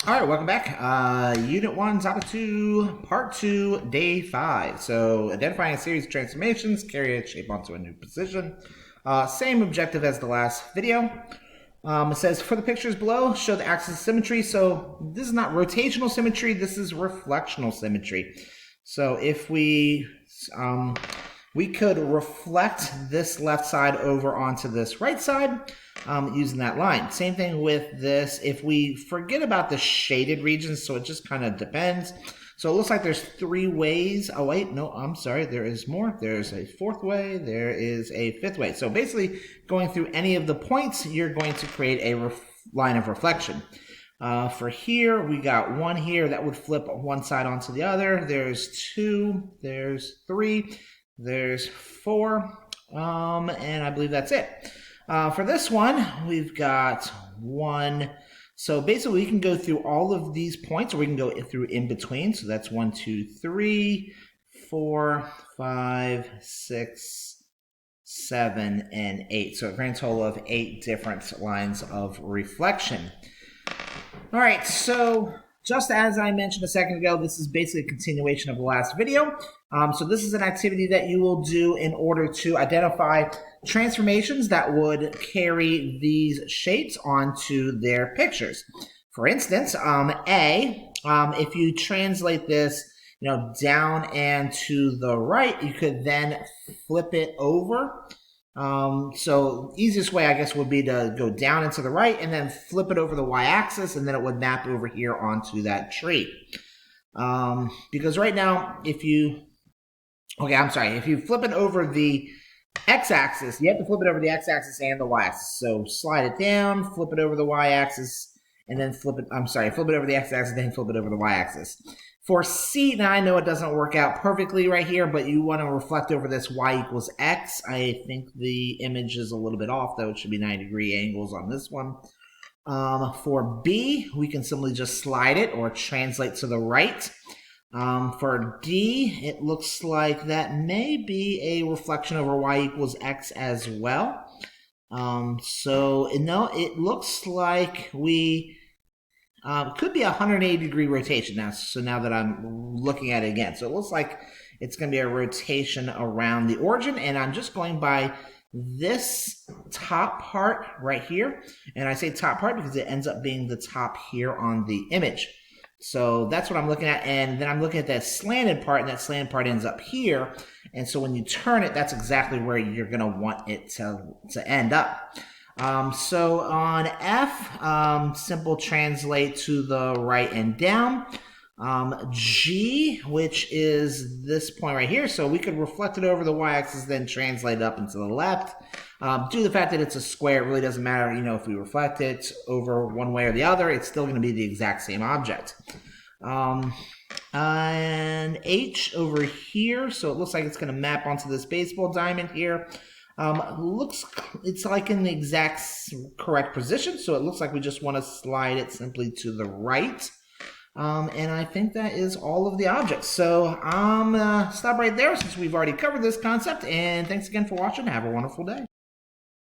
All right, welcome back. Unit 1, Topic 2, Part 2, Day 5. So, identifying a series of transformations, carry a shape onto a new position. Same objective as the last video. It says, for the pictures below, show the axis of symmetry. So, this is not rotational symmetry, this is reflectional symmetry. So, if we could reflect this left side over onto this right side using that line. Same thing with this. If we forget about the shaded regions, so it just kind of depends. So it looks like there's 3 ways. Oh, wait, no, I'm sorry. There is more. There's a 4th way. There is a 5th way. So basically, going through any of the points, you're going to create a line of reflection. For here, we got 1 here that would flip one side onto the other. There's 2. There's 3. There's 4, and I believe that's it. For this one, we've got 1. So basically, we can go through all of these points, or we can go through in between. So that's 1, 2, 3, 4, 5, 6, 7, and 8. So a grand total of 8 different lines of reflection. All right, so just as I mentioned a second ago, this is basically a continuation of the last video. So this is an activity that you will do in order to identify transformations that would carry these shapes onto their pictures. For instance, if you translate this, down and to the right, you could then flip it over. So easiest way, I guess, would be to go down and to the right and then flip it over the y-axis, and then it would map over here onto that tree. Because right now, if you flip it over the x-axis, you have to flip it over the x-axis and the y-axis. So slide it down, flip it over the y-axis, and then flip it over the x-axis, then flip it over the y-axis. For C, now I know it doesn't work out perfectly right here, but you want to reflect over this y equals x. I think the image is a little bit off, though. It should be 90-degree angles on this one. For B, we can simply just slide it or translate to the right. For D, it looks like that may be a reflection over y equals x as well. It looks like we... it could be a 180-degree rotation now. So now that I'm looking at it again, so it looks like it's going to be a rotation around the origin, and I'm just going by this top part right here. And I say top part because it ends up being the top here on the image. So that's what I'm looking at, and then I'm looking at that slanted part, and that slanted part ends up here. And so when you turn it, that's exactly where you're going to want it to end up. So on F, simple translate to the right and down. G, which is this point right here, so we could reflect it over the y-axis, then translate up and to the left. Due to the fact that it's a square, it really doesn't matter, if we reflect it over one way or the other, it's still going to be the exact same object. And H over here, so it looks like it's going to map onto this baseball diamond here. It's like in the exact correct position, so it looks like we just want to slide it simply to the right. And I think that is all of the objects. So I'm going to stop right there since we've already covered this concept, and thanks again for watching. Have a wonderful day.